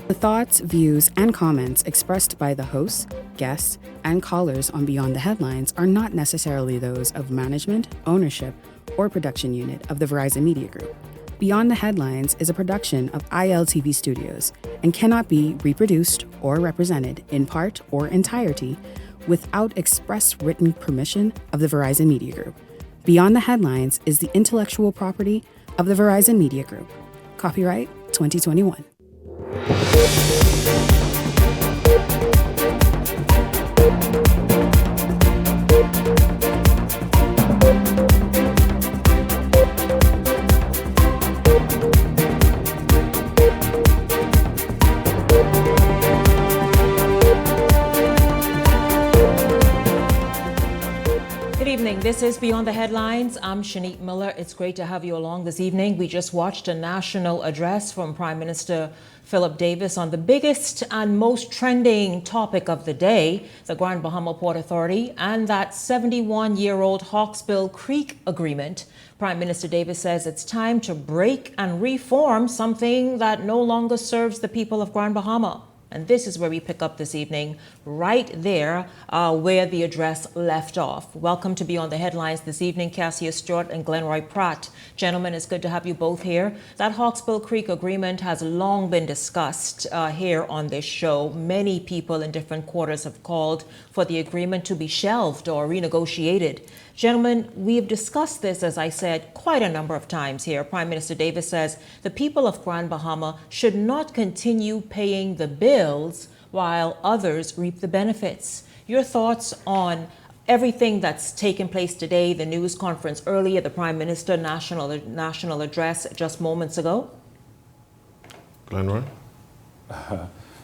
The thoughts, views, and comments expressed by the hosts, guests, and callers on Beyond the Headlines are not necessarily those of management, ownership, or production unit of the Verizon Media Group. Beyond the Headlines is a production of ILTV Studios and cannot be reproduced or represented in part or entirety without express written permission of the Verizon Media Group. Beyond the Headlines is the intellectual property of the Verizon Media Group. Copyright 2021. Good evening. This is Beyond the Headlines. I'm Shanique Miller. It's great to have you along this evening. We just watched a national address from Prime Minister Philip Davis on the biggest and most trending topic of the day, the Grand Bahama Port Authority and that 71-year-old Hawkville Creek agreement. Prime Minister Davis says it's time to break and reform something that no longer serves the people of Grand Bahama. And this is where we pick up this evening, right there where the address left off. Welcome to Beyond the Headlines this evening, Cassia Stewart and Glenroy Pratt. Gentlemen, it's good to have you both here. That Hawkville Creek agreement has long been discussed here on this show. Many people in different quarters have called for the agreement to be shelved or renegotiated. Gentlemen, we've discussed this, as I said, quite a number of times here. Prime Minister Davis says the people of Grand Bahama should not continue paying the bills while others reap the benefits. Your thoughts on everything that's taken place today, the news conference earlier, the Prime Minister national address just moments ago? Glenroy?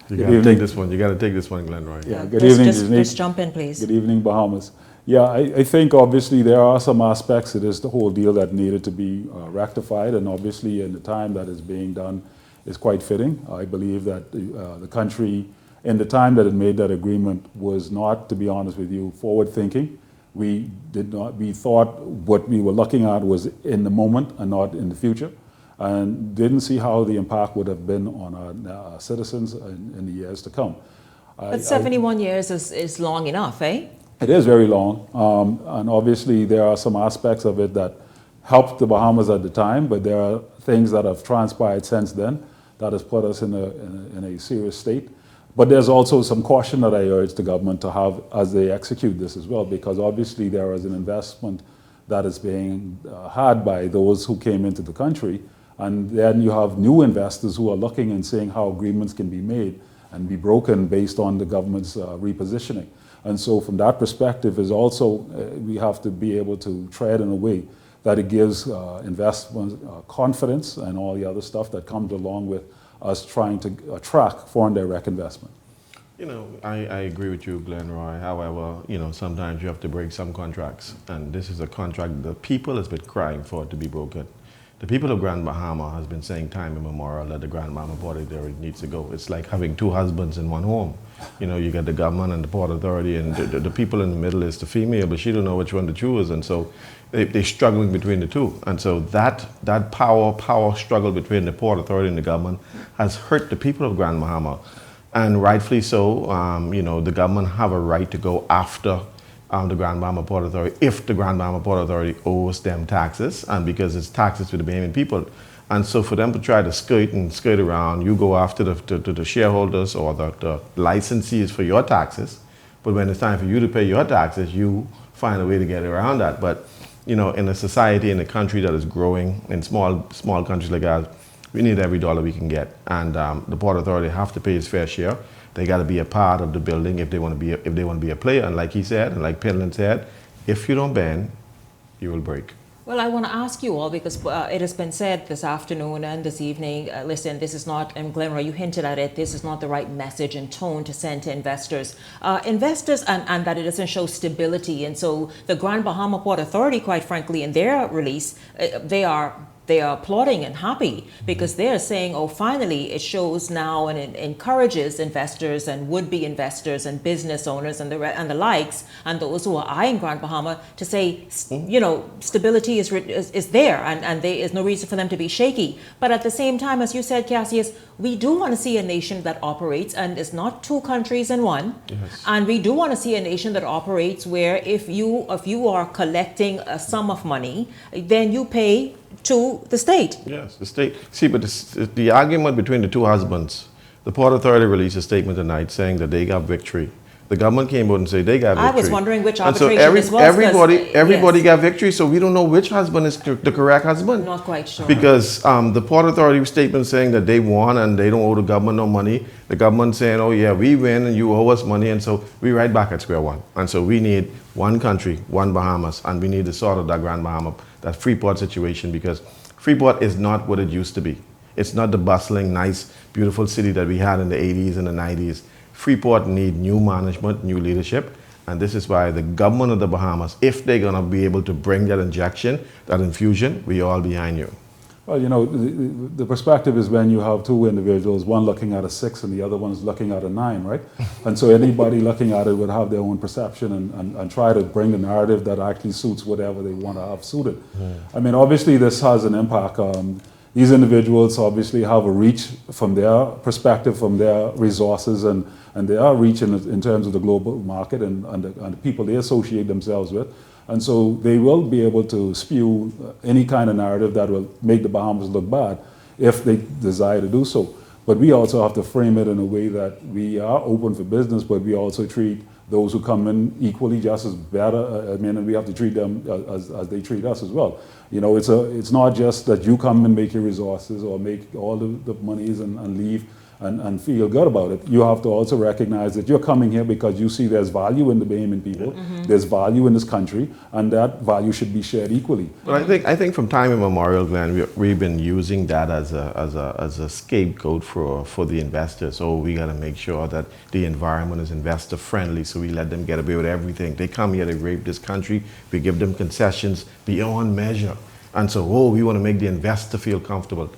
You got to take this one. You got to take this one, Glenroy. Yeah, good evening. Just jump in, please. Good evening, Bahamas. Yeah, I think obviously there are some aspects to this, the whole deal that needed to be rectified, and obviously in the time that is being done is quite fitting. I believe that the country, in the time that it made that agreement, was not, to be honest with you, forward thinking. We thought what we were looking at was in the moment and not in the future, and didn't see how the impact would have been on our citizens in the years to come. But 71 years is long enough, eh? It is very long, and obviously there are some aspects of it that helped the Bahamas at the time, but there are things that have transpired since then that has put us in a serious state. But there's also some caution that I urge the government to have as they execute this as well, because obviously there is an investment that is being had by those who came into the country, and then you have new investors who are looking and seeing how agreements can be made and be broken based on the government's repositioning. And so from that perspective is also, we have to be able to tread in a way that it gives investment confidence and all the other stuff that comes along with us trying to attract foreign direct investment. You know, I agree with you, Glenroy. However, you know, sometimes you have to break some contracts. And this is a contract the people has been crying for it to be broken. The people of Grand Bahama has been saying time immemorial that the Grand Bahama Port Authority needs to go. It's like having two husbands in one home. You know, you got the government and the Port Authority, and the people in the middle is the female, but she don't know which one to choose, and so they're struggling between the two. And so that power struggle between the Port Authority and the government has hurt the people of Grand Bahama, and rightfully so. You know, the government have a right to go after the Grand Bahama Port Authority if the Grand Bahama Port Authority owes them taxes, and because it's taxes to the Bahamian people. And so for them to try to skirt around, you go after the shareholders or the licensees for your taxes, but when it's time for you to pay your taxes, you find a way to get around that. But you know, in a society, in a country that is growing, in small countries like ours, we need every dollar we can get, and the Port Authority have to pay its fair share. They got to be a part of the building if they want to be a player. And like he said, and like Penland said, if you don't bend, you will break. Well, I want to ask you all, because it has been said this afternoon and this evening, listen, this is not, and Glenroy, you hinted at it, this is not the right message and tone to send to investors. And that it doesn't show stability. And so the Grand Bahama Port Authority, quite frankly, in their release, they are they are applauding and happy because they're saying, oh, finally, it shows now and it encourages investors and would-be investors and business owners and the likes and those who are eyeing Grand Bahama to say, you know, stability is there and there is no reason for them to be shaky. But at the same time, as you said, Cassius, we do want to see a nation that operates and is not two countries in one. Yes. And we do want to see a nation that operates where if you are collecting a sum of money, then you pay to the state. Yes, the state. See, but the argument between the two husbands, the Port Authority released a statement tonight saying that they got victory. The government came out and said they got victory. I was wondering which and so arbitration this was. everybody Yes. got victory, so we don't know which husband is the correct husband. Not quite sure. Because the Port Authority statement saying that they won and they don't owe the government no money. The government saying, oh yeah, we win and you owe us money, and so we right back at square one. And so we need one country, one Bahamas, and we need to sort of that Grand Bahama, that Freeport situation, because Freeport is not what it used to be. It's not the bustling, nice, beautiful city that we had in the 80s and the 90s. Freeport need new management, new leadership, and this is why the government of the Bahamas, if they're going to be able to bring that injection, that infusion, we all behind you. Well, you know, the perspective is when you have two individuals, one looking at a 6 and the other one's looking at a 9, right? And so anybody looking at it would have their own perception and try to bring the narrative that actually suits whatever they want to have suited. I mean, obviously this has an impact. These individuals obviously have a reach from their perspective, from their resources and their reach in terms of the global market and the people they associate themselves with. And so they will be able to spew any kind of narrative that will make the Bahamas look bad if they desire to do so. But we also have to frame it in a way that we are open for business, but we also treat those who come in equally just as better. I mean, and we have to treat them as they treat us as well. You know, it's not just that you come and make your resources or make all the monies and leave and feel good about it. You have to also recognize that you're coming here because you see there's value in the Bahamian people, there's value in this country, and that value should be shared equally. But I think from time immemorial, Glenn, we've been using that as a scapegoat for the investors. So we got to make sure that the environment is investor friendly, so we let them get away with everything. They come here, they rape this country, we give them concessions beyond measure. And so, we want to make the investor feel comfortable.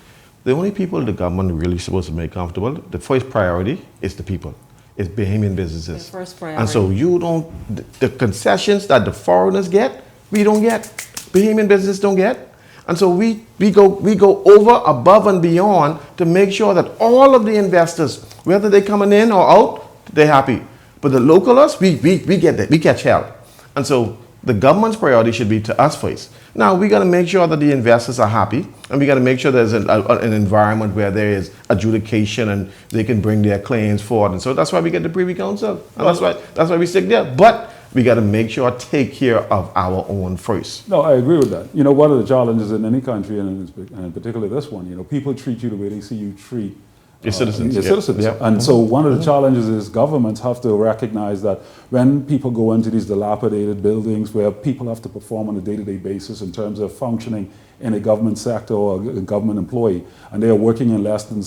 The only people the government really supposed to make comfortable, the first priority is the people. It's Bahamian businesses. The first priority. And so the concessions that the foreigners get, we don't get. Bahamian businesses don't get. And so we go over, above and beyond to make sure that all of the investors, whether they're coming in or out, they're happy. But the localers, we get that, we catch hell. And so the government's priority should be to us first. Now, we got to make sure that the investors are happy, and we got to make sure there's an environment where there is adjudication and they can bring their claims forward. And so that's why we get the Privy Council. And that's why we stick there. But we got to make sure take care of our own first. No, I agree with that. You know, one of the challenges in any country, and in particular this one, you know, people treat you the way they see you treat your citizens. Your citizens. Yep. And so one of the challenges is governments have to recognize that when people go into these dilapidated buildings where people have to perform on a day-to-day basis in terms of functioning in a government sector or a government employee, and they are working in less than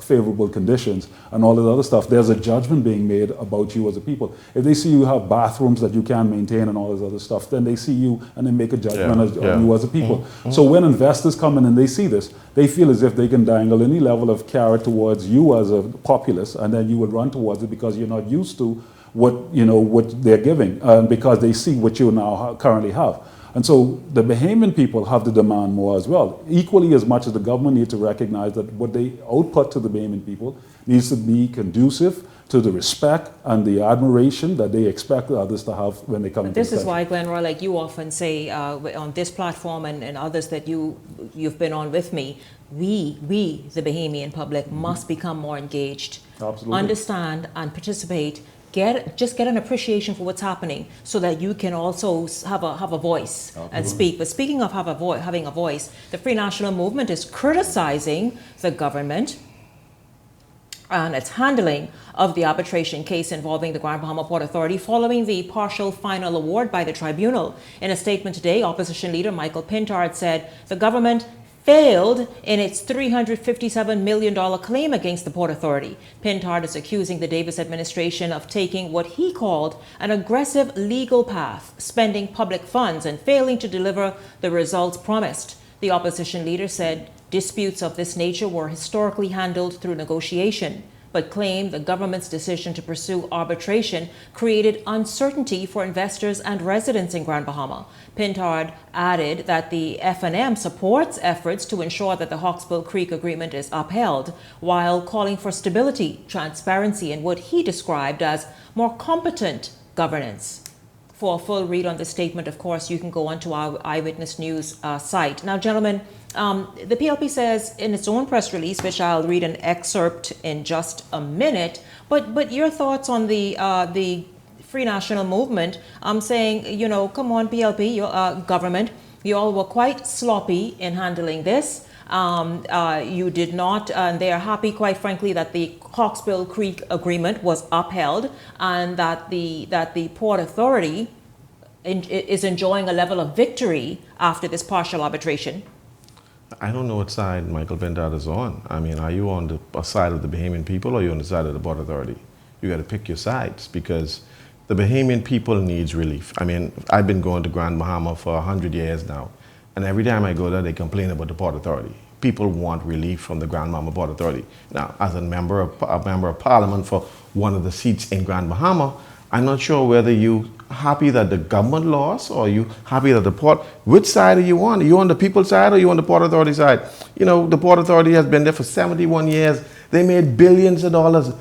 favorable conditions and all this other stuff, there's a judgment being made about you as a people. If they see you have bathrooms that you can't maintain and all this other stuff, then they see you and they make a judgment on you as a people. So when investors come in and they see this, they feel as if they can dangle any level of carrot towards you as a populace, and then you would run towards it because you're not used to what they're giving, because they see what you now currently have. And so the Bahamian people have to demand more as well, equally as much as the government needs to recognize that what they output to the Bahamian people needs to be conducive to the respect and the admiration that they expect others to have when they come into this is why, Glenn Roy, like you often say on this platform and others that you've been on with me, we the Bahamian public, must become more engaged, understand and participate. Just get an appreciation for what's happening so that you can also have a voice and speak. But speaking of having a voice, the Free National Movement is criticizing the government and its handling of the arbitration case involving the Grand Bahama Port Authority following the partial final award by the tribunal. In a statement today, opposition leader Michael Pintard said the government failed in its $357 million claim against the Port Authority. Pintard is accusing the Davis administration of taking what he called an aggressive legal path, spending public funds and failing to deliver the results promised. The opposition leader said disputes of this nature were historically handled through negotiation, but claimed the government's decision to pursue arbitration created uncertainty for investors and residents in Grand Bahama. Pintard added that the F&M supports efforts to ensure that the Hawkville Creek agreement is upheld, while calling for stability, transparency, and what he described as more competent governance. For a full read on the statement, of course, you can go onto our Eyewitness News site. Now, gentlemen, the PLP says in its own press release, which I'll read an excerpt in just a minute, but your thoughts on the Free National Movement saying, you know, come on, PLP, your government, you all were quite sloppy in handling this. You did not, and they are happy, quite frankly, that the Hawkville Creek agreement was upheld, and that the Port Authority is enjoying a level of victory after this partial arbitration. I don't know what side Michael Pintard is on. I mean, are you on the side of the Bahamian people, or are you on the side of the Port Authority? You got to pick your sides, because the Bahamian people needs relief. I mean, I've been going to Grand Bahama for 100 years now, and every time I go there, they complain about the Port Authority. People want relief from the Grand Bahama Port Authority. Now, as a member of Parliament for one of the seats in Grand Bahama, I'm not sure whether you happy that the government lost, or are you happy that the port, which side are you on? Are you on the people's side, or are you on the Port Authority side? You know, the Port Authority has been there for 71 years. They made billions of dollars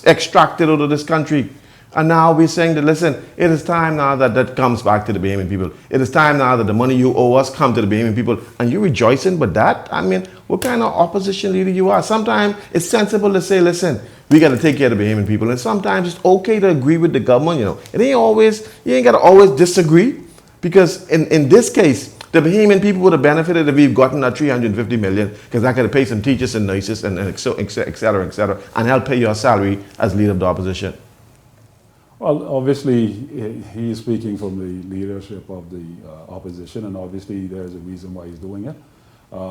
extracted out of this country. And now we're saying that, listen, it is time now that that comes back to the Bahamian people. It is time now that the money you owe us come to the Bahamian people. And you're rejoicing with that? I mean, what kind of opposition leader you are? Sometimes it's sensible to say, listen, we got to take care of the Bahamian people. And sometimes it's okay to agree with the government, you know. It ain't always, you ain't got to always disagree. Because in this case, the Bahamian people would have benefited if we've gotten that $350 million, because I could have paid some teachers and nurses and et cetera, and help pay your salary as leader of the opposition. Well, obviously, he is speaking from the leadership of the opposition, and obviously there's a reason why he's doing it,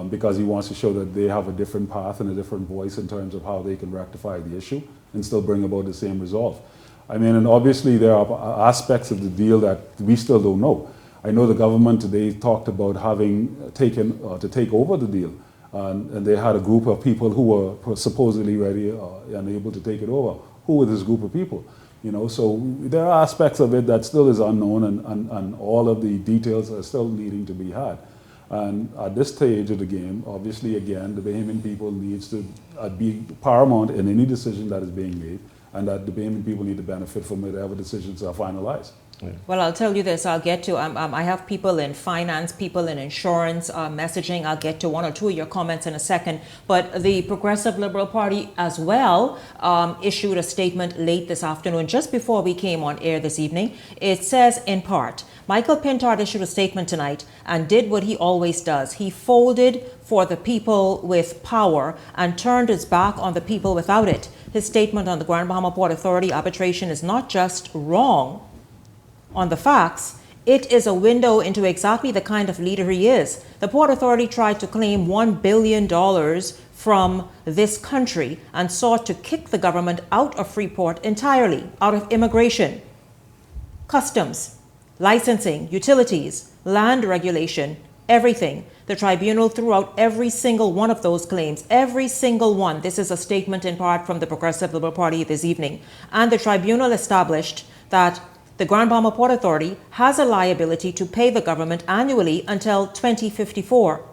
because he wants to show that they have a different path and a different voice in terms of how they can rectify the issue and still bring about the same resolve. I mean, and obviously there are aspects of the deal that we still don't know. I know the government today talked about having taken to take over the deal, and they had a group of people who were supposedly ready and able to take it over. Who were this group of people? You know, so there are aspects of it that still is unknown, and all of the details are still needing to be had. And at this stage of the game, obviously, again, the Bahamian people needs to be paramount in any decision that is being made, and that the Bahamian people need to benefit from whatever decisions are finalized. Yeah. Well, I'll tell you this, I'll get to, I have people in finance, people in insurance, messaging. I'll get to one or two of your comments in a second. But the Progressive Liberal Party as well issued a statement late this afternoon, just before we came on air this evening. It says, in part, Michael Pintard issued a statement tonight and did what he always does. He folded for the people with power and turned his back on the people without it. His statement on the Grand Bahama Port Authority arbitration is not just wrong on the facts, it is a window into exactly the kind of leader he is. The Port Authority tried to claim $1 billion from this country and sought to kick the government out of Freeport entirely, out of immigration, customs, licensing, utilities, land regulation, everything. The tribunal threw out every single one of those claims, every single one. This is a statement in part from the Progressive Liberal Party this evening. And the tribunal established that the Grand Bahama Port Authority has a liability to pay the government annually until 2054.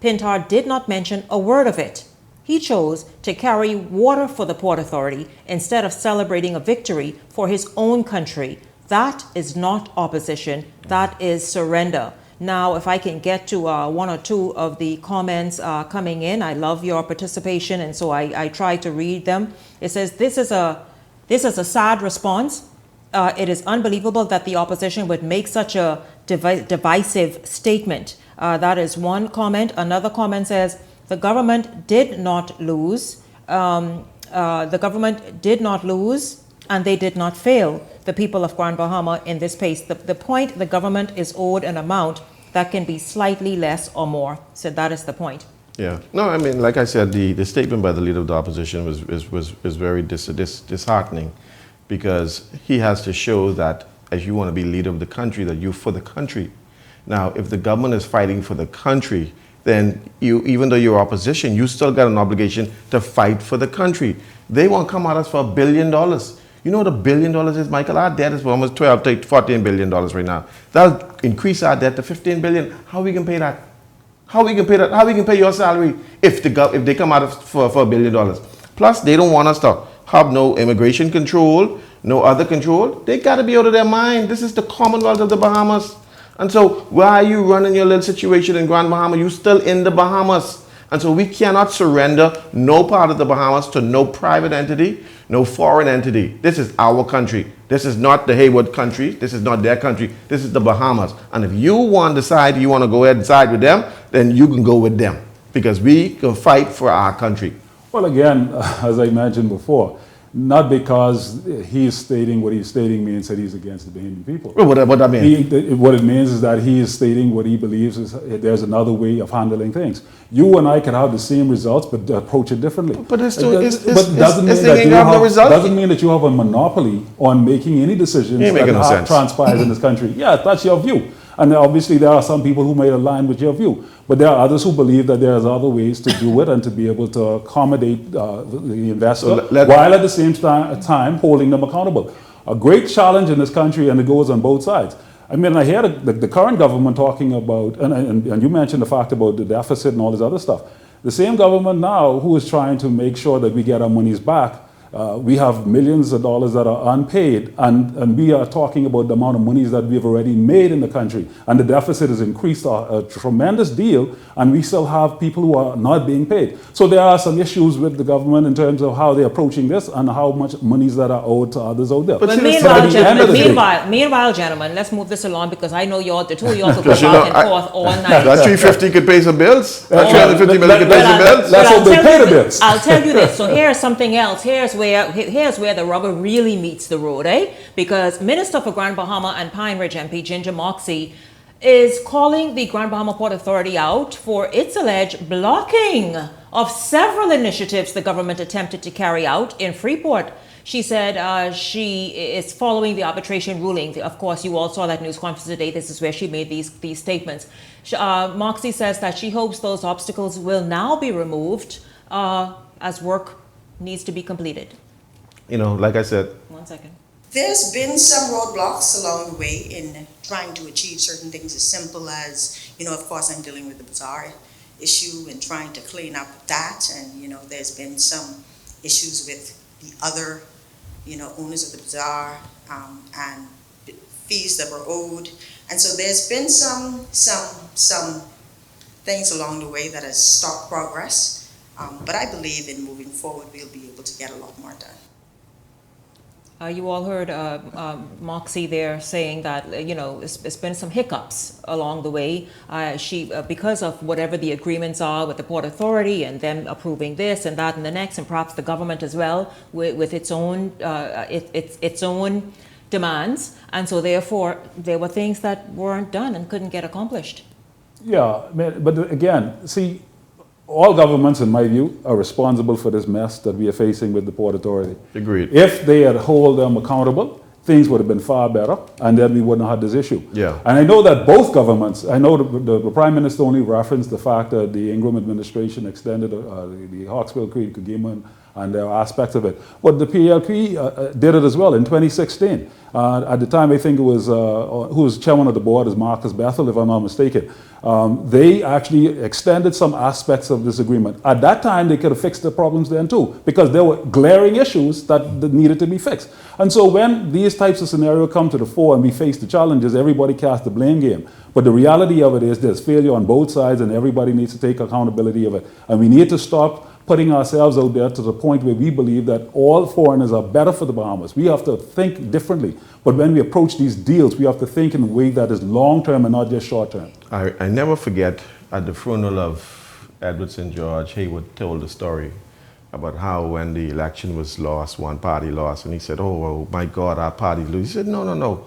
Pintard did not mention a word of it. He chose to carry water for the Port Authority instead of celebrating a victory for his own country. That is not opposition. That is surrender. Now, if I can get to one or two of the comments coming in, I love your participation, and so I try to read them. It says, this is a sad response. It is unbelievable that the opposition would make such a divisive statement. That is one comment. Another comment says, the government did not lose. The government did not lose, and they did not fail the people of Grand Bahama in this case. The point, the government is owed an amount that can be slightly less or more. So that is the point. Yeah. No, I mean, like I said, the statement by the leader of the opposition was very disheartening, because he has to show that if you want to be leader of the country, that you're for the country. Now, if the government is fighting for the country, then you, even though you're opposition, you still got an obligation to fight for the country. They won't come at us for $1 billion. You know what $1 billion is, Michael? Our debt is almost 12 to $14 billion right now. That'll increase our debt to $15 billion. How we can pay that? How we can pay that? How we can pay your salary if they come at us for $1 billion? Plus, they don't want us to have no immigration control, no other control. They got to be out of their mind. This is the Commonwealth of the Bahamas. And so why are you running your little situation in Grand Bahama? You still in the Bahamas. And so we cannot surrender no part of the Bahamas to no private entity, no foreign entity. This is our country. This is not the Haywood country. This is not their country. This is the Bahamas. And if you want to decide you want to go ahead and side with them, then you can go with them. Because we can fight for our country. Well, again, as I mentioned before, not because he's stating what he's stating means that he's against the Bahamian people. Well, what that mean? What it means is that he is stating what he believes is there's another way of handling things. You and I can have the same results, but approach it differently. But doesn't mean that you have a monopoly on making any decisions that transpires in this country. Yeah, that's your view. And obviously there are some people who might align with your view. But there are others who believe that there's other ways to do it and to be able to accommodate the investor while at the same time holding them accountable. A great challenge in this country, and it goes on both sides. I mean, I hear the current government talking about, and you mentioned the fact about the deficit and all this other stuff. The same government now who is trying to make sure that we get our monies back. We have millions of dollars that are unpaid, and we are talking about the amount of monies that we've already made in the country. And the deficit has increased a tremendous deal, and we still have people who are not being paid. So there are some issues with the government in terms of how they're approaching this and how much monies that are owed to others out there. But meanwhile, gentlemen, let's move this along because I know the two of y'all could go back and forth all night. That 350 could pay some bills. That 350 million could pay some bills. Let's hope they pay the bills. I'll tell you this. So here's something else. Here's where the rubber really meets the road, Because Minister for Grand Bahama and Pine Ridge MP Ginger Moxie is calling the Grand Bahama Port Authority out for its alleged blocking of several initiatives the government attempted to carry out in Freeport. She said she is following the arbitration ruling. Of course, you all saw that news conference today. This is where she made these statements. Moxie says that she hopes those obstacles will now be removed as work needs to be completed. You know, like I said. 1 second. There's been some roadblocks along the way in trying to achieve certain things as simple as, of course I'm dealing with the bazaar issue and trying to clean up that. And, there's been some issues with the other, owners of the bazaar and fees that were owed. And so there's been some things along the way that has stopped progress. But I believe in moving forward, we'll be able to get a lot more done. You all heard Moxie there saying that, it's been some hiccups along the way. She, because of whatever the agreements are with the Port Authority and them approving this and that and the next, and perhaps the government as well with its own demands. And so therefore, there were things that weren't done and couldn't get accomplished. Yeah, but again, see, all governments, in my view, are responsible for this mess that we are facing with the Port Authority. Agreed. If they had held them accountable, things would have been far better, and then we wouldn't have had this issue. Yeah. And I know that both governments, I know the Prime Minister only referenced the fact that the Ingram administration extended the Hawkville Creek agreement and there are aspects of it. But the PLP did it as well in 2016. At the time, I think it was, who was chairman of the board is Marcus Bethel, if I'm not mistaken. They actually extended some aspects of this agreement. At that time, they could have fixed the problems then too, because there were glaring issues that needed to be fixed. And so when these types of scenarios come to the fore and we face the challenges, everybody casts the blame game. But the reality of it is there's failure on both sides and everybody needs to take accountability of it. And we need to stop putting ourselves out there to the point where we believe that all foreigners are better for the Bahamas. We have to think differently. But when we approach these deals, we have to think in a way that is long-term and not just short-term. I never forget at the funeral of Edward St. George, Haywood told the story about how when the election was lost, one party lost, and he said, oh my God, our party lose. He said, no,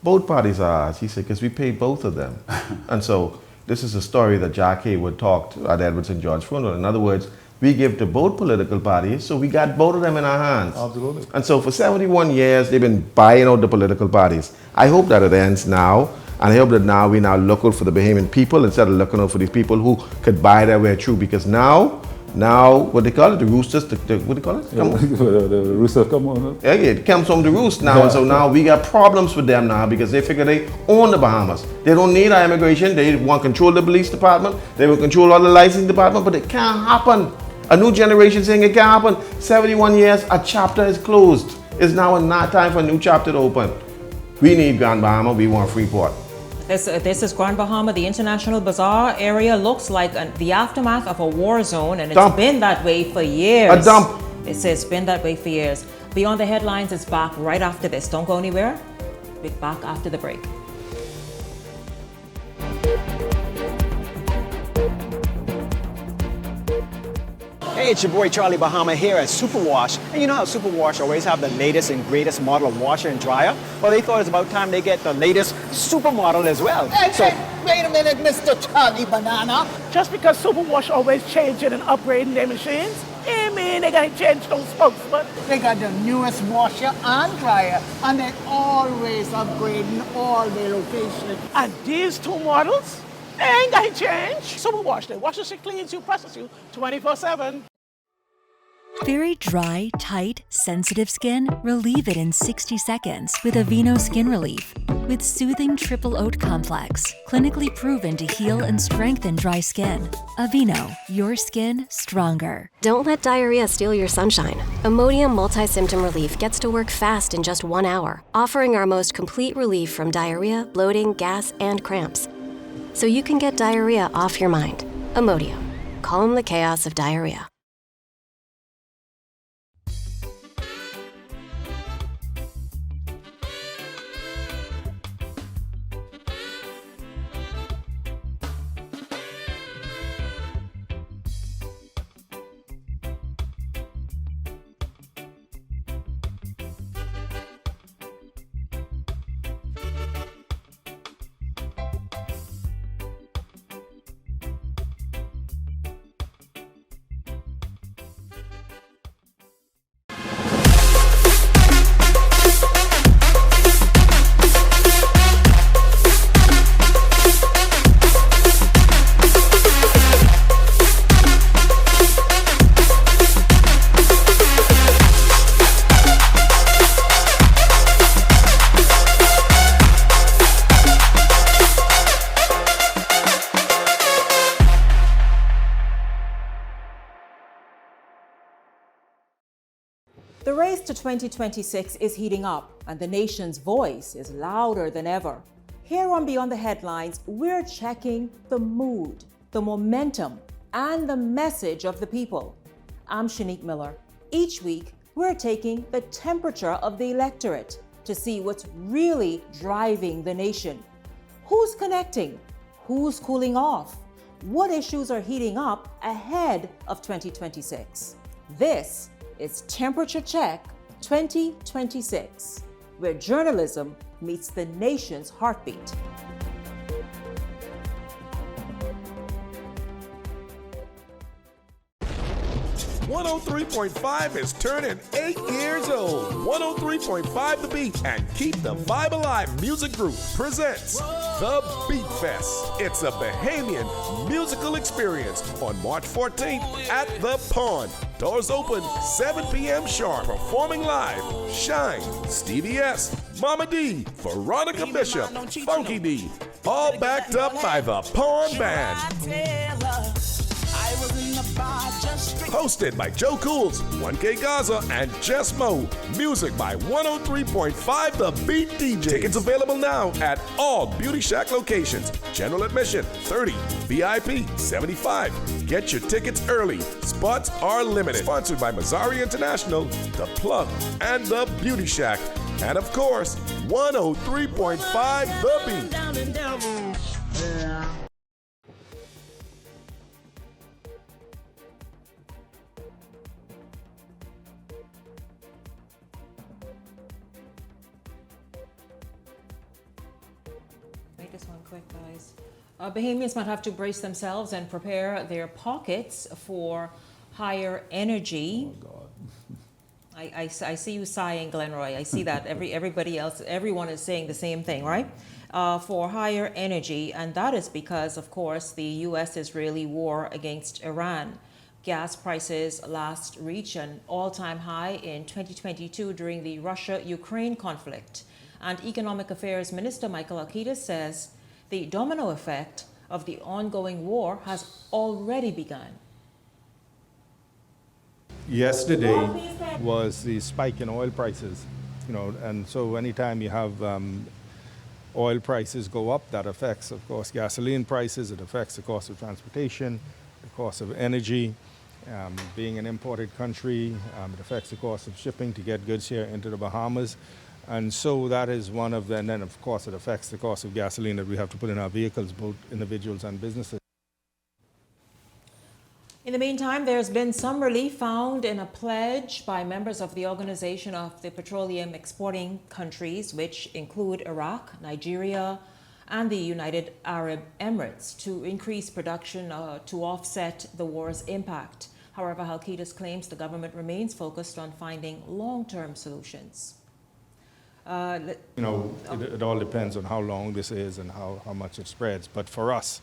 both parties are ours. He said, because we paid both of them. And so this is a story that Jack Haywood talked at Edward St. George funeral. In other words, we give to both political parties, so we got both of them in our hands. Absolutely. And so for 71 years, they've been buying out the political parties. I hope that it ends now. And I hope that now we now look out for the Bahamian people instead of looking out for these people who could buy their way through. Because now what they call it, the roosters, what do they call it? The roosters come on. Yeah, it comes from the roost now, and so now we got problems with them now because they figure they own the Bahamas. They don't need our immigration. They want to control the police department. They will control all the licensing department, but it can't happen. A new generation saying it can't happen. 71 years, a chapter is closed. It's now not time for a new chapter to open. We need Grand Bahama. We want Freeport. This is Grand Bahama. The International Bazaar area looks like the aftermath of a war zone, and it's been that way for years. A dump. It's been that way for years. Beyond the Headlines is back right after this. Don't go anywhere. We'll be back after the break. Hey, it's your boy Charlie Bahama here at Superwash. And you know how Superwash always have the latest and greatest model of washer and dryer? Well, they thought it's about time they get the latest supermodel as well. Hey, wait a minute, Mr. Charlie Banana. Just because Superwash always changing and upgrading their machines, I mean they gotta change those spokes, but they got the newest washer and dryer, and they always upgrading all their locations. And these two models, they ain't gotta change. Superwash, they washes you, cleans you, presses you 24/7. Very dry, tight, sensitive skin? Relieve it in 60 seconds with Aveeno Skin Relief. With soothing triple oat complex, clinically proven to heal and strengthen dry skin. Aveeno, your skin stronger. Don't let diarrhea steal your sunshine. Imodium Multi-Symptom Relief gets to work fast in just 1 hour, offering our most complete relief from diarrhea, bloating, gas, and cramps. So you can get diarrhea off your mind. Imodium. Calm the chaos of diarrhea. The race to 2026 is heating up, and the nation's voice is louder than ever. Here on Beyond the Headlines, we're checking the mood, the momentum, and the message of the people. I'm Shanique Miller. Each week, we're taking the temperature of the electorate to see what's really driving the nation. Who's connecting? Who's cooling off? What issues are heating up ahead of 2026? This is Temperature Check 2026, where journalism meets the nation's heartbeat. .5 is turning 8 years old. 103.5 The Beat and Keep the Vibe Alive Music Group presents The Beat Fest. It's a Bahamian musical experience on March 14th at The Pond. Doors open 7 p.m. sharp. Performing live, Shine, Stevie S, Mama D, Veronica Bishop, Funky D, all backed up by The Pond Band. Hosted by Joe Cools, 1K Gaza, and Jess Mo. Music by 103.5 The Beat DJ. Tickets available now at all Beauty Shack locations. General admission, $30. VIP, $75. Get your tickets early. Spots are limited. Sponsored by Mazzari International, The Plug, and The Beauty Shack. And of course, 103.5 The Beat. This one quick, guys. Bahamians might have to brace themselves and prepare their pockets for higher energy. Oh, God. I see you sighing, Glenroy. I see that everyone is saying the same thing, right? For higher energy, and that is because, of course, the U.S.-Israeli war against Iran. Gas prices last reached an all-time high in 2022 during the Russia-Ukraine conflict. And Economic Affairs Minister Michael Alkidis says the domino effect of the ongoing war has already begun. Yesterday was the spike in oil prices, and so anytime you have oil prices go up, that affects, of course, gasoline prices, it affects the cost of transportation, the cost of energy. Being an imported country, it affects the cost of shipping to get goods here into the Bahamas. And so that is one of them. And then, of course, it affects the cost of gasoline that we have to put in our vehicles, both individuals and businesses. In the meantime, there's been some relief found in a pledge by members of the Organization of the Petroleum Exporting Countries, which include Iraq, Nigeria, and the United Arab Emirates, to increase production to offset the war's impact. However, Halkitis claims the government remains focused on finding long-term solutions. It all depends on how long this is and how much it spreads. But for us,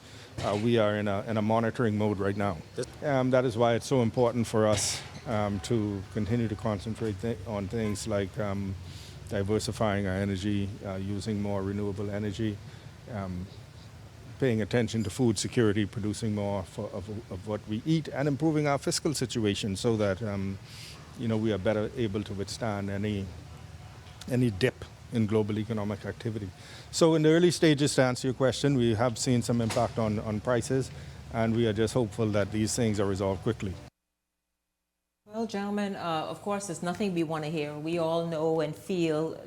we are in a monitoring mode right now. That is why it's so important for us to continue to concentrate on things like diversifying our energy, using more renewable energy, paying attention to food security, producing more of what we eat, and improving our fiscal situation so that we are better able to withstand any dip in global economic activity. So in the early stages, to answer your question, we have seen some impact on prices, and we are just hopeful that these things are resolved quickly. Well, gentlemen, of course, there's nothing we want to hear. We all know and feel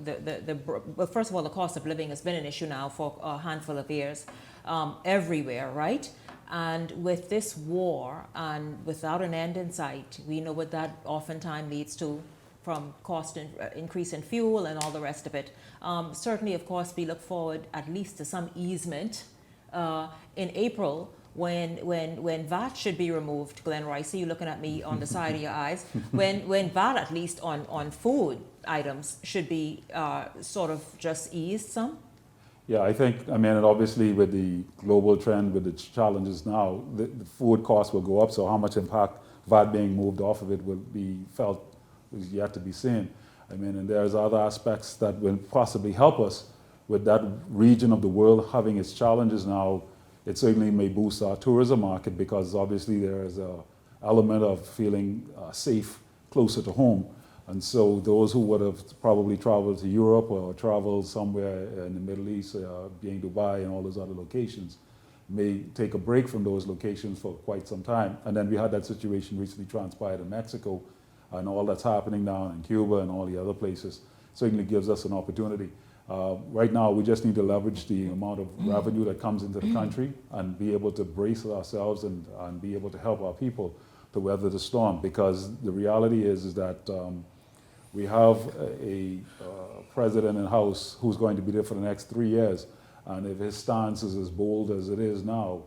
well, first of all, the cost of living has been an issue now for a handful of years everywhere, right? And with this war and without an end in sight, we know what that oftentimes leads to, from cost increase in fuel and all the rest of it. Certainly, of course, we look forward at least to some easement in April when VAT should be removed. Glenn Rice, you looking at me on the side of your eyes. When VAT, at least on food items, should be sort of just eased some. Yeah, and obviously with the global trend, with the challenges now, the food costs will go up, so how much impact VAT being moved off of it will be felt is yet to be seen. And there's other aspects that will possibly help us with that region of the world having its challenges now. It certainly may boost our tourism market because obviously there is an element of feeling safe closer to home. And so those who would have probably traveled to Europe or traveled somewhere in the Middle East, being Dubai and all those other locations, may take a break from those locations for quite some time. And then we had that situation recently transpired in Mexico, and all that's happening down in Cuba and all the other places certainly gives us an opportunity. Right now, we just need to leverage the amount of revenue that comes into the country and be able to brace ourselves and be able to help our people to weather the storm. Because the reality is that we have a president in house who's going to be there for the next 3 years. And if his stance is as bold as it is now,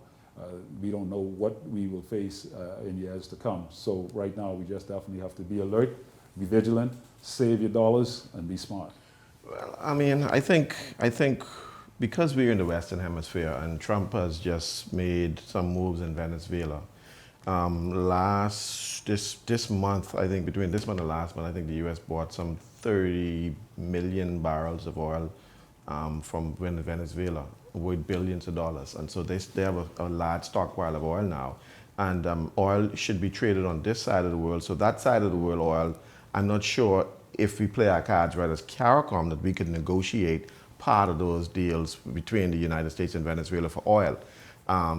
we don't know what we will face in years to come. So right now, we just definitely have to be alert, be vigilant, save your dollars, and be smart. Well, I think because we're in the Western Hemisphere and Trump has just made some moves in Venezuela, this month, I think between this month and last month, I think the U.S. bought some 30 million barrels of oil from Venezuela with billions of dollars. And so they have a large stockpile of oil now. And oil should be traded on this side of the world. So that side of the world oil, I'm not sure if we play our cards right as CARICOM that we could negotiate part of those deals between the United States and Venezuela for oil.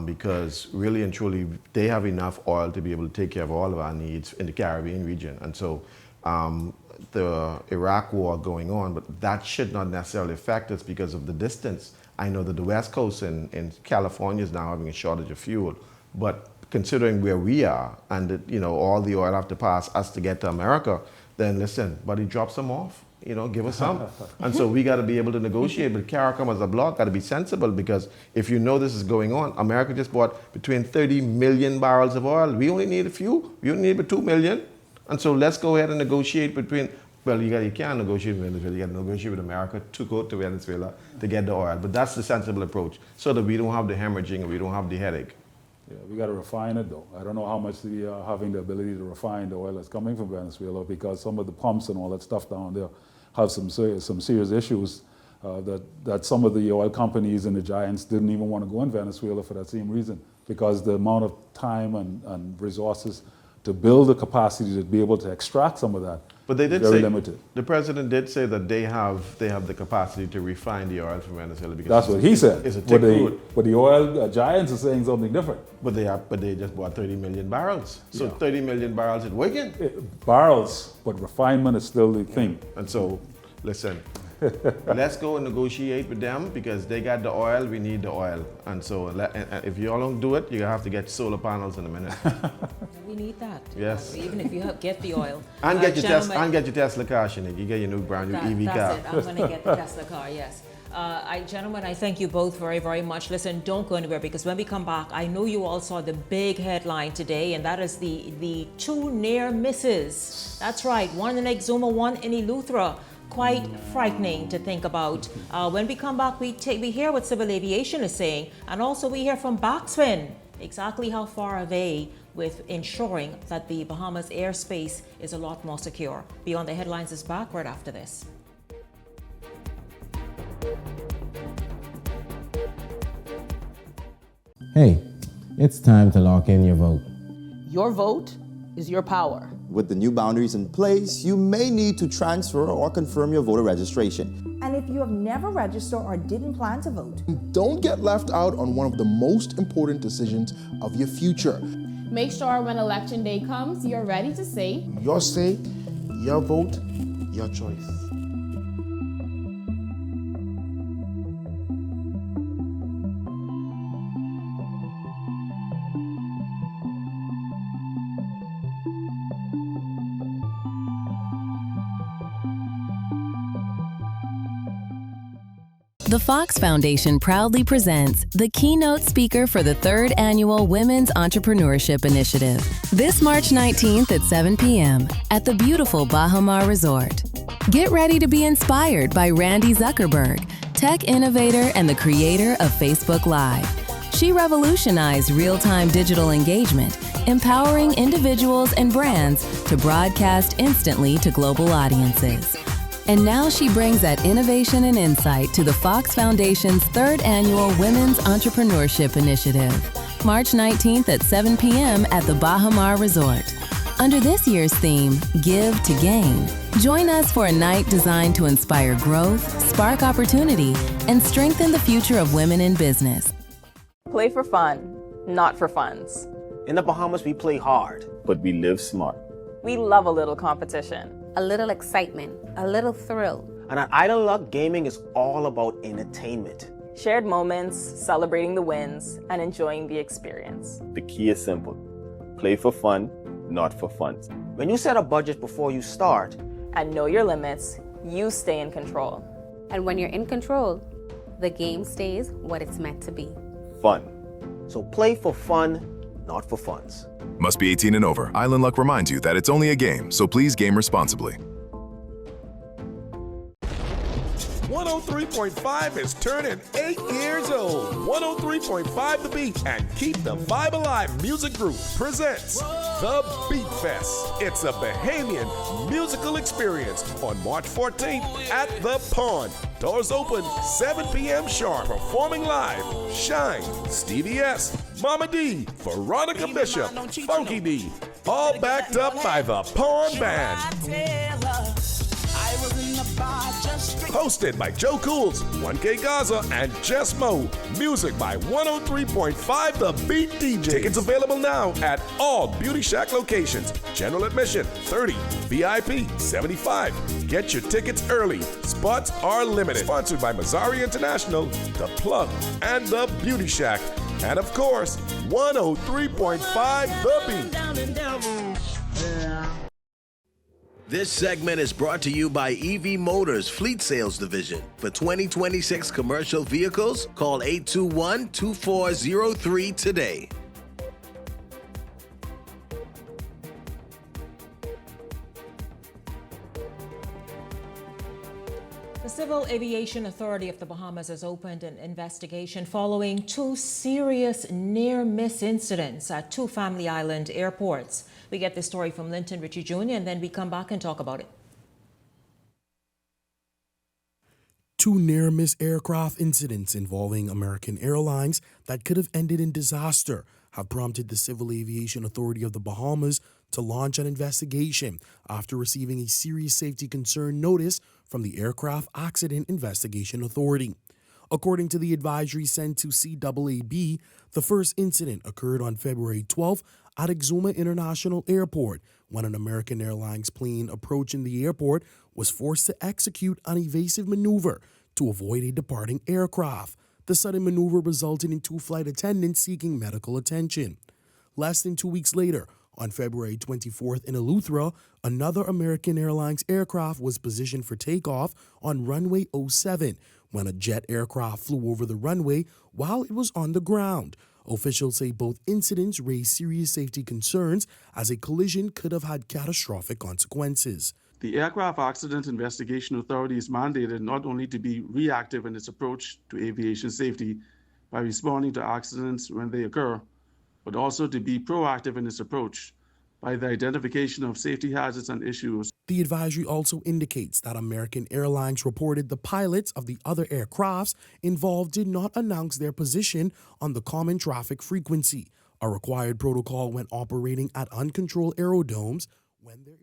Because really and truly, they have enough oil to be able to take care of all of our needs in the Caribbean region. And so the Iraq war going on, but that should not necessarily affect us because of the distance. I know that the West Coast in California is now having a shortage of fuel, but considering where we are and that, all the oil have to pass us to get to America, then listen, buddy, drop some off. Give us some. And so we got to be able to negotiate, but CARICOM as a bloc got to be sensible because if you know this is going on, America just bought between 30 million barrels of oil. We only need a few. We only need about 2 million. And so let's go ahead and negotiate between, well, you can't negotiate with Venezuela, you got to negotiate with America to go to Venezuela to get the oil. But that's the sensible approach, so that we don't have the hemorrhaging and we don't have the headache. Yeah, we got to refine it though. I don't know how much we are having the ability to refine the oil that's coming from Venezuela, because some of the pumps and all that stuff down there have some serious issues that some of the oil companies and the giants didn't even want to go in Venezuela for that same reason, because the amount of time and resources to build the capacity to be able to extract some of that But they did very say, limited. the president did say that they have the capacity to refine the oil from Venezuela, because That's what he said. It's a thick crude. But the oil giants are saying something different. But they just bought 30 million barrels. So 30 million barrels is working. Barrels, but refinement is still the thing. And so, listen, let's go and negotiate with them, because they got the oil, we need the oil. And so if you all don't do it, you're gonna have to get solar panels in a minute. We need that. Yes. Even if you get the oil. And get your Tesla car, Shanique. You get your new brand new EV car. That's it. I'm going to get the Tesla car, yes. Gentlemen, I thank you both very, very much. Listen, don't go anywhere, because when we come back, I know you all saw the big headline today, and that is the two near misses. That's right, one in Exuma, one in Eleuthera. Quite frightening to think about. When we come back, we hear what Civil Aviation is saying, and also we hear from Backspin. Exactly how far are they with ensuring that the Bahamas airspace is a lot more secure? Beyond the Headlines is back right after this. Hey, it's time to lock in your vote. Your vote is your power. With the new boundaries in place, you may need to transfer or confirm your voter registration. And if you have never registered or didn't plan to vote, don't get left out on one of the most important decisions of your future. Make sure when election day comes, you're ready to say, your say, your vote, your choice. The Fox Foundation proudly presents the keynote speaker for the 3rd Annual Women's Entrepreneurship Initiative, this March 19th at 7 p.m. at the beautiful Baha Mar Resort. Get ready to be inspired by Randy Zuckerberg, tech innovator and the creator of Facebook Live. She revolutionized real-time digital engagement, empowering individuals and brands to broadcast instantly to global audiences. And now she brings that innovation and insight to the Fox Foundation's 3rd Annual Women's Entrepreneurship Initiative, March 19th at 7 p.m. at the Baha Mar Resort. Under this year's theme, Give to Gain, join us for a night designed to inspire growth, spark opportunity, and strengthen the future of women in business. Play for fun, not for funds. In the Bahamas, we play hard, but we live smart. We love a little competition. A little excitement, a little thrill. And at Idle Luck, gaming is all about entertainment. Shared moments, celebrating the wins, and enjoying the experience. The key is simple. Play for fun, not for funds. When you set a budget before you start, and know your limits, you stay in control. And when you're in control, the game stays what it's meant to be. Fun. So play for fun, not for funds. Must be 18 and over. Island Luck reminds you that it's only a game, so please game responsibly. 103.5 is turning 8 years old. 103.5 The Beat and Keep the Vibe Alive Music Group presents The Beat Fest. It's a Bahamian musical experience on March 14th at The Pond. Doors open 7 p.m. sharp. Performing live, Shine, Stevie S, Mama D, Veronica Bishop, Funky D, all backed up by the Pond Band. Hosted by Joe Cools, 1K Gaza, and Jess Mo. Music by 103.5 The Beat DJ. Tickets available now at all Beauty Shack locations. General admission, $30. VIP, $75. Get your tickets early. Spots are limited. Sponsored by Mazzari International, The Plug, and The Beauty Shack. And of course, 103.5 The Beat. This segment is brought to you by EV Motors Fleet Sales Division. For 2026 commercial vehicles, call 821-2403 today. The Civil Aviation Authority of the Bahamas has opened an investigation following two serious near-miss incidents at two Family Island airports. We get this story from Linton Ritchie Jr. and then we come back and talk about it. Two near-miss aircraft incidents involving American Airlines that could have ended in disaster have prompted the Civil Aviation Authority of the Bahamas to launch an investigation after receiving a serious safety concern notice from the Aircraft Accident Investigation Authority. According to the advisory sent to CAAB, the first incident occurred on February 12th at Exuma International Airport when an American Airlines plane approaching the airport was forced to execute an evasive maneuver to avoid a departing aircraft. The sudden maneuver resulted in two flight attendants seeking medical attention. Less than 2 weeks later, on February 24th in Eleuthera, another American Airlines aircraft was positioned for takeoff on runway 07 when a jet aircraft flew over the runway while it was on the ground. Officials say both incidents raised serious safety concerns as a collision could have had catastrophic consequences. The Aircraft Accident Investigation Authority is mandated not only to be reactive in its approach to aviation safety by responding to accidents when they occur, but also to be proactive in its approach by the identification of safety hazards and issues. The advisory also indicates that American Airlines reported the pilots of the other aircrafts involved did not announce their position on the common traffic frequency, a required protocol when operating at uncontrolled aerodomes when there is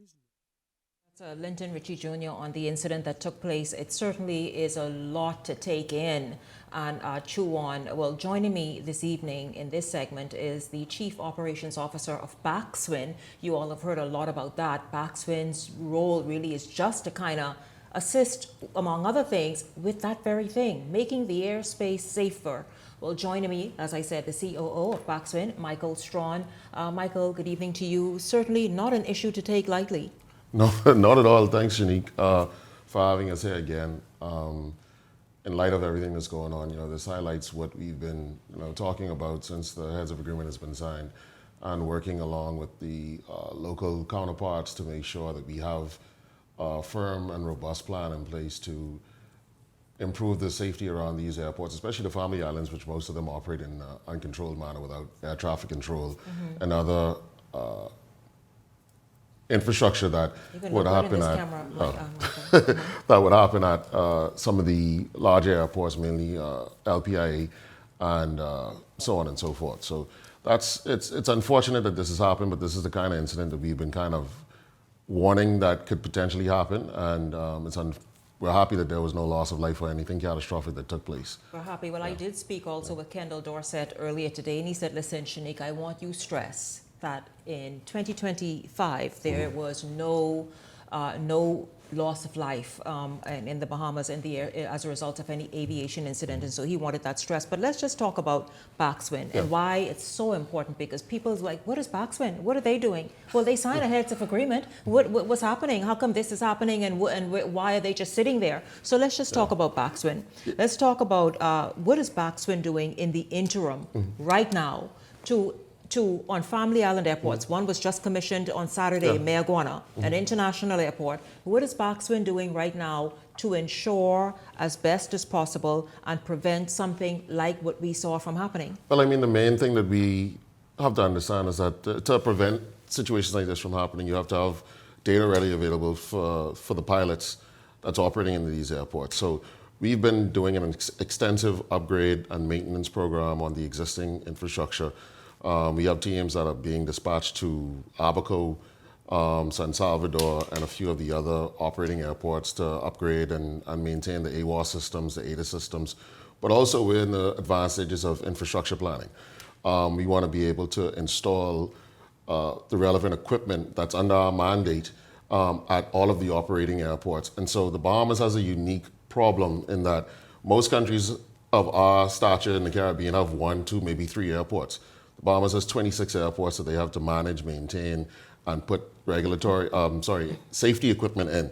Linton Ritchie Jr. on the incident that took place. It certainly is a lot to take in and chew on. Well, joining me this evening in this segment is the Chief Operations Officer of BACSWIN. You all have heard a lot about that. BACSWIN's role really is just to kind of assist, among other things, with that very thing, making the airspace safer. Well, joining me, as I said, the COO of BACSWIN, Michael Strawn. Michael, good evening to you. Certainly not an issue to take lightly. No, not at all. Thanks, Shanique, for having us here again. In light of everything that's going on, this highlights what we've been, talking about since the heads of agreement has been signed, and working along with the local counterparts to make sure that we have a firm and robust plan in place to improve the safety around these airports, especially the Family Islands, which most of them operate in an uncontrolled manner without air traffic control and other infrastructure that would happen at some of the larger airports, mainly LPIA and so on and so forth. So it's unfortunate that this has happened, but this is the kind of incident that we've been kind of warning that could potentially happen, and we're happy that there was no loss of life or anything catastrophic that took place. We're happy. Well, I did speak also with Kendall Dorset earlier today, and he said, listen, Shanique, I want you to stress that in 2025 there was no loss of life in the Bahamas in the air as a result of any aviation incident, and so he wanted that stress. But let's just talk about BACSWIN and why it's so important, because people's like, what is BACSWIN? What are they doing? Well, they signed a heads of agreement. What's happening? How come this is happening, and why are they just sitting there? So let's just talk about BACSWIN. Let's talk about what is BACSWIN doing in the interim right now on Family Island airports. One was just commissioned on Saturday, Mayaguana, an international airport. What is BACSWIN doing right now to ensure as best as possible and prevent something like what we saw from happening? Well, I mean, the main thing that we have to understand is that to prevent situations like this from happening, you have to have data readily available for the pilots that's operating in these airports. So we've been doing an extensive upgrade and maintenance program on the existing infrastructure. We have teams that are being dispatched to Abaco, San Salvador, and a few of the other operating airports to upgrade and maintain the AWAS systems, the ADA systems, but also we're in the advanced stages of infrastructure planning. We want to be able to install the relevant equipment that's under our mandate at all of the operating airports. And so the Bahamas has a unique problem in that most countries of our stature in the Caribbean have 1, 2, maybe 3 airports. The Bahamas has 26 airports that they have to manage, maintain, and put safety equipment in.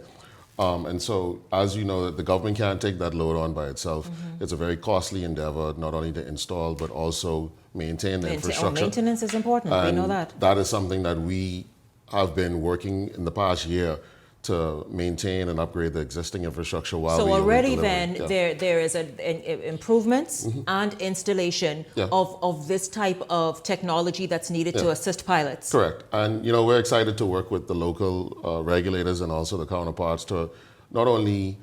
And so, as you know, the government can't take that load on by itself. It's a very costly endeavor, not only to install, but also maintain the infrastructure. Maintenance is important, we know that. That is something that we have been working in the past year to maintain and upgrade the existing infrastructure while so we already deliver. then there is improvements and installation of this type of technology that's needed to assist pilots. Correct. And we're excited to work with the local regulators and also the counterparts to not only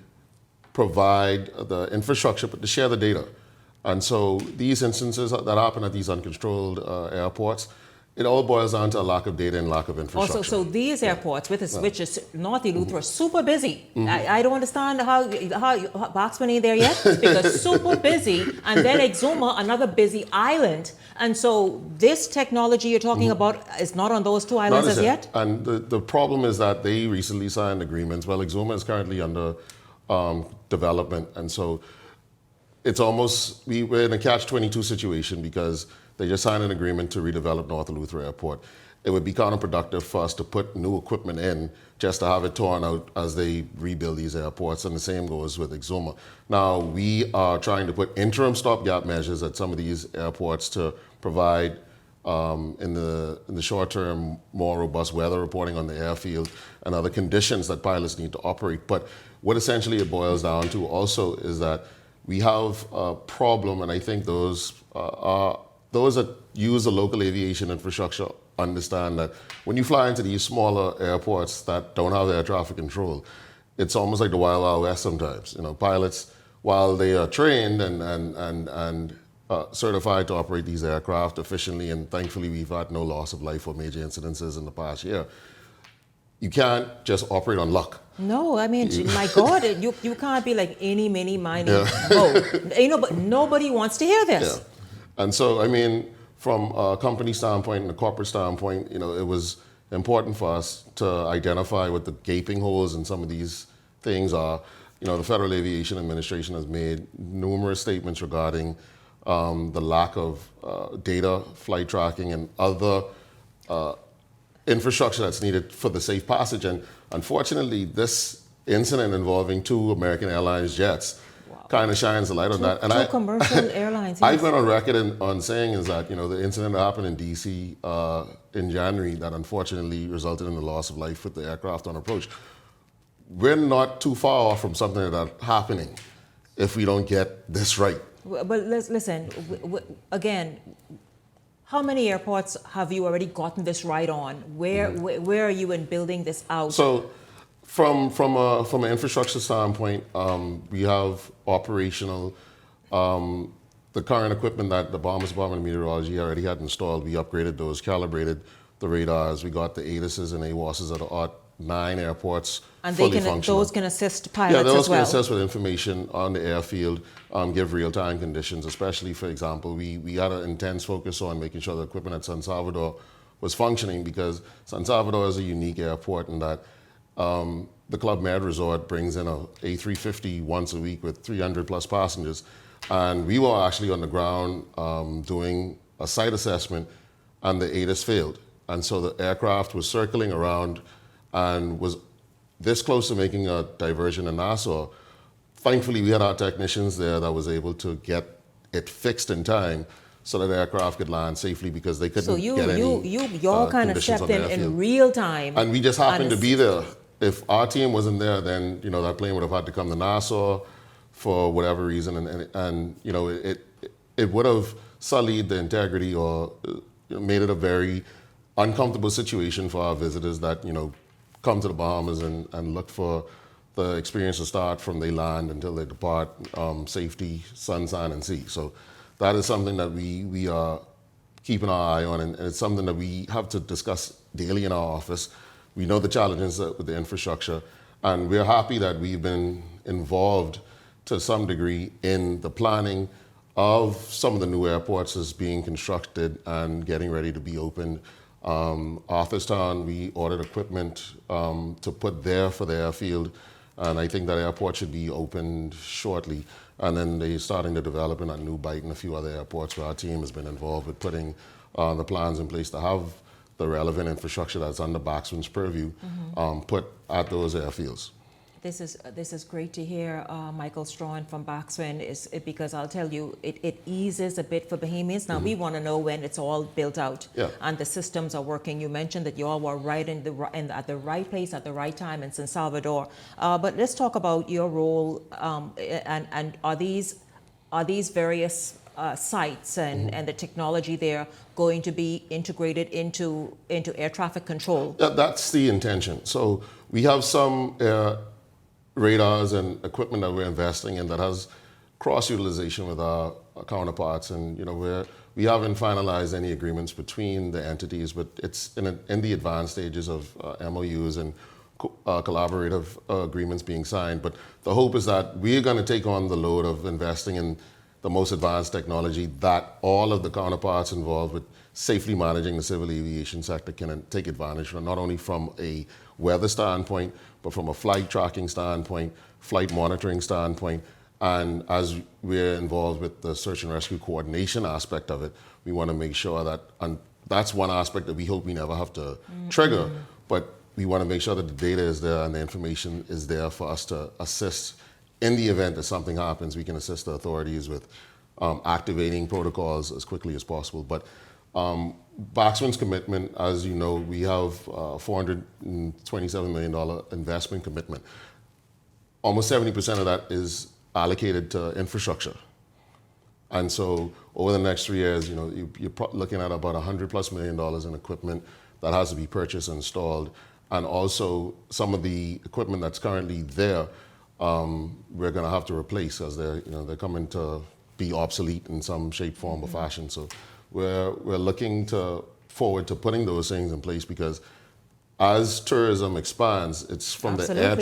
provide the infrastructure but to share the data. And so these instances that happen at these uncontrolled airports, it all boils down to a lack of data and lack of infrastructure. Also, so these airports, which is North Eleuthera, are super busy. I don't understand how Boxman ain't there yet, because super busy, and then Exuma, another busy island. And so this technology you're talking about is not on those two islands as yet? And the problem is that they recently signed agreements. Well, Exuma is currently under development, and so it's almost, we're in a catch-22 situation because they just signed an agreement to redevelop North Eleuthera Airport. It would be counterproductive for us to put new equipment in just to have it torn out as they rebuild these airports, and the same goes with Exuma. Now, we are trying to put interim stopgap measures at some of these airports to provide, in the short term, more robust weather reporting on the airfield and other conditions that pilots need to operate. But what essentially it boils down to also is that we have a problem, and I think those that use the local aviation infrastructure understand that when you fly into these smaller airports that don't have air traffic control, it's almost like the Wild Wild West sometimes. Pilots, while they are trained and certified to operate these aircraft efficiently, and thankfully we've had no loss of life or major incidences in the past year, you can't just operate on luck. No, I mean, my God, you can't be like any, mini, miny, but nobody wants to hear this. Yeah. And so, I mean, from a company standpoint and a corporate standpoint, it was important for us to identify what the gaping holes in some of these things are. The Federal Aviation Administration has made numerous statements regarding the lack of data, flight tracking, and other infrastructure that's needed for the safe passage. And unfortunately, this incident involving 2 American Airlines jets kind of shines a light on that. And two commercial airlines. I've been on record on saying is that, the incident that happened in D.C. In January that unfortunately resulted in the loss of life with the aircraft on approach, we're not too far off from something like that happening if we don't get this right. But listen, again, how many airports have you already gotten this right on? Where are you in building this out? So, from an infrastructure standpoint, we have operational. The current equipment that the Bahamas Department of Meteorology already had installed, we upgraded those, calibrated the radars. We got the ATISs and AWOSs at 9 airports and fully functional. Those can assist pilots as well? Yeah, those can assist with information on the airfield, give real-time conditions, especially, for example, we had an intense focus on making sure the equipment at San Salvador was functioning, because San Salvador is a unique airport in that the Club Med Resort brings in a A350 once a week with 300 plus passengers. And we were actually on the ground doing a site assessment, and the ATIS failed. And so the aircraft was circling around and was this close to making a diversion in Nassau. Thankfully, we had our technicians there that was able to get it fixed in time so that the aircraft could land safely, because they couldn't get any y'all kind of stepped in real time. And we just happened to be there. If our team wasn't there, then that plane would have had to come to Nassau for whatever reason, and it would have sullied the integrity or made it a very uncomfortable situation for our visitors that come to the Bahamas and look for the experience to start from they land until they depart, safety, sunshine, and sea. So that is something that we are keeping our eye on, and it's something that we have to discuss daily in our office. We know the challenges with the infrastructure, and we're happy that we've been involved to some degree in the planning of some of the new airports as being constructed and getting ready to be opened. Arthurstown, we ordered equipment to put there for the airfield, and I think that airport should be opened shortly. And then they're starting to develop in New Bight and a few other airports where our team has been involved with putting the plans in place to have the relevant infrastructure that's under Baxman's purview put at those airfields. This is great to hear, Michael Strawn from Boxwind, because I'll tell you, it eases a bit for Bahamians. Now, we want to know when it's all built out and the systems are working. You mentioned that you all were at the right place at the right time in San Salvador. But let's talk about your role, and are these various sites and the technology there going to be integrated into air traffic control? That's the intention. So we have some radars and equipment that we're investing in that has cross-utilization with our counterparts, and we haven't finalized any agreements between the entities, but it's in the advanced stages of MOUs and collaborative agreements being signed. But the hope is that we're going to take on the load of investing in the most advanced technology that all of the counterparts involved with safely managing the civil aviation sector can take advantage of, not only from a weather standpoint, but from a flight tracking standpoint, flight monitoring standpoint. And as we're involved with the search and rescue coordination aspect of it, we want to make sure that, and that's one aspect that we hope we never have to trigger, but we want to make sure that the data is there and the information is there for us to assist in the event that something happens. We can assist the authorities with activating protocols as quickly as possible. But Boxwind's commitment, as you know, we have $427 million investment commitment. Almost 70% of that is allocated to infrastructure. And so over the next 3 years, you're looking at about $100+ million in equipment that has to be purchased and installed. And also some of the equipment that's currently there, we're going to have to replace as they're coming to be obsolete in some shape, form, or fashion. So we're looking forward to putting those things in place, because as tourism expands, it's from the air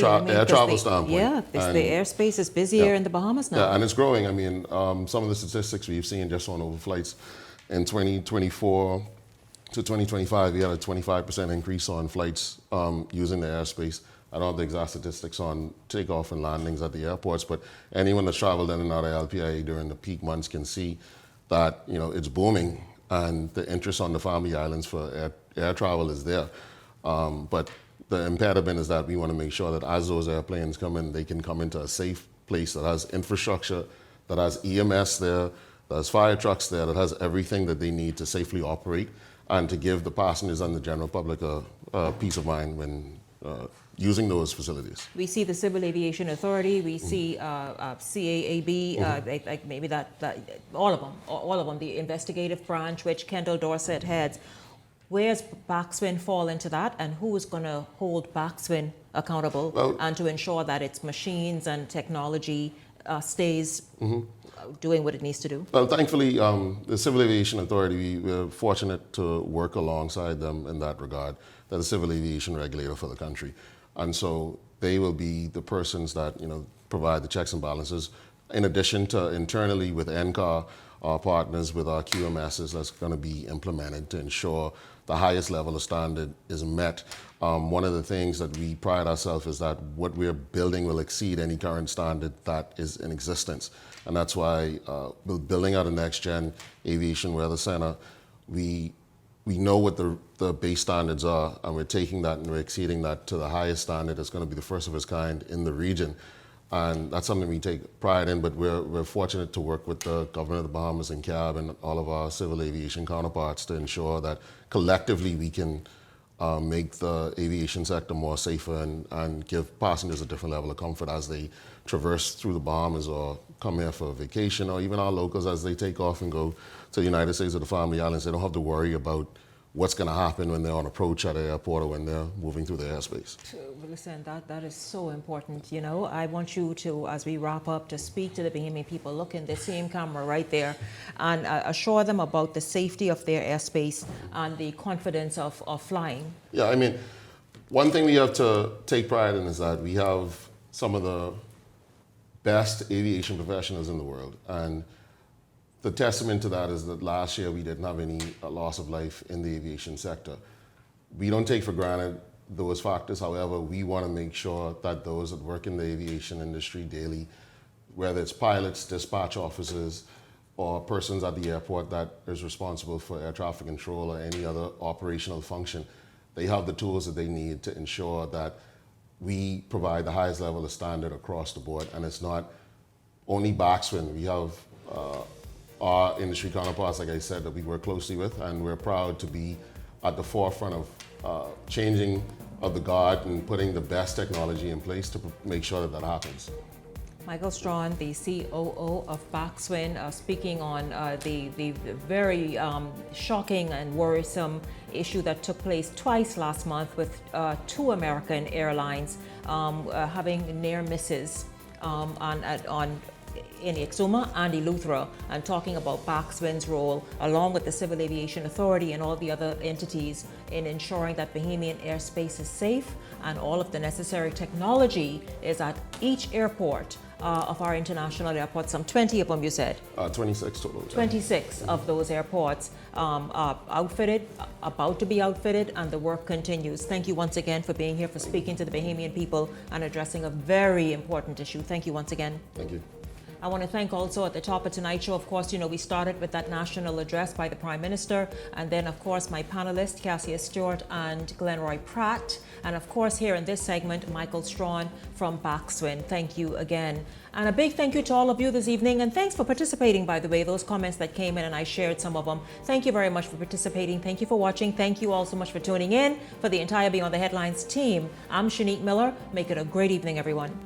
travel standpoint. Yeah, the airspace is busier in the Bahamas now. Yeah, and it's growing. I mean, some of the statistics we've seen just on overflights in 2024 to 2025, we had a 25% increase on flights using the airspace. I don't have the exact statistics on takeoff and landings at the airports, but anyone that's traveled in and out of LPIA during the peak months can see that it's booming, and the interest on the Family Islands for air travel is there. But the impediment is that we want to make sure that as those airplanes come in, they can come into a safe place that has infrastructure, that has EMS there, that has fire trucks there, that has everything that they need to safely operate and to give the passengers and the general public a peace of mind when using those facilities. We see the Civil Aviation Authority, we see CAAB, like maybe that all of them, the investigative branch, which Kendall Dorset heads. Where's Boxwind fall into that, and who is going to hold Boxwind accountable and to ensure that its machines and technology stays doing what it needs to do? Well, thankfully, the Civil Aviation Authority, we're fortunate to work alongside them in that regard. They're the civil aviation regulator for the country. And so they will be the persons that provide the checks and balances, in addition to internally with NCAR, our partners with our QMSs that's going to be implemented to ensure the highest level of standard is met. One of the things that we pride ourselves is that what we're building will exceed any current standard that is in existence. And that's why we're building out a next-gen aviation weather center. We know what the base standards are, and we're taking that and we're exceeding that to the highest standard. It's going to be the first of its kind in the region. And that's something we take pride in, but we're fortunate to work with the government of the Bahamas and CAB and all of our civil aviation counterparts to ensure that collectively we can make the aviation sector more safer and give passengers a different level of comfort as they traverse through the Bahamas or come here for a vacation, or even our locals as they take off and go to the United States or the Family Islands. They don't have to worry about what's going to happen when they're on approach at an airport or when they're moving through the airspace. Listen, that is so important. I want you to, as we wrap up, to speak to the Bahamian people, look in the same camera right there, and assure them about the safety of their airspace and the confidence of flying. Yeah, I mean, one thing we have to take pride in is that we have some of the best aviation professionals in the world. And the testament to that is that last year we didn't have any loss of life in the aviation sector. We don't take for granted those factors. However, we want to make sure that those that work in the aviation industry daily, whether it's pilots, dispatch officers, or persons at the airport that is responsible for air traffic control or any other operational function, they have the tools that they need to ensure that we provide the highest level of standard across the board, and it's not only backswing. We have our industry counterparts, like I said, that we work closely with, and we're proud to be at the forefront of changing of the guard and putting the best technology in place to make sure that that happens. Michael Strawn, the COO of Backswing, speaking on the very shocking and worrisome issue that took place twice last month with 2 American airlines having near misses in Exuma and Eleuthera, and talking about Backswing's role, along with the Civil Aviation Authority and all the other entities, in ensuring that Bahamian airspace is safe and all of the necessary technology is at each airport of our international airports. Some 20 of them, you said? 26 total. 26 of those airports are outfitted, about to be outfitted, and the work continues. Thank you once again for being here, for speaking to the Bahamian people and addressing a very important issue. Thank you once again. Thank you. I want to thank also at the top of tonight's show, of course, we started with that national address by the Prime Minister, and then, of course, my panelists, Cassia Stewart and Glenroy Pratt, and, of course, here in this segment, Michael Strawn from Backswing. Thank you again. And a big thank you to all of you this evening, and thanks for participating, by the way, those comments that came in, and I shared some of them. Thank you very much for participating. Thank you for watching. Thank you all so much for tuning in. For the entire Beyond the Headlines team, I'm Shanique Miller. Make it a great evening, everyone.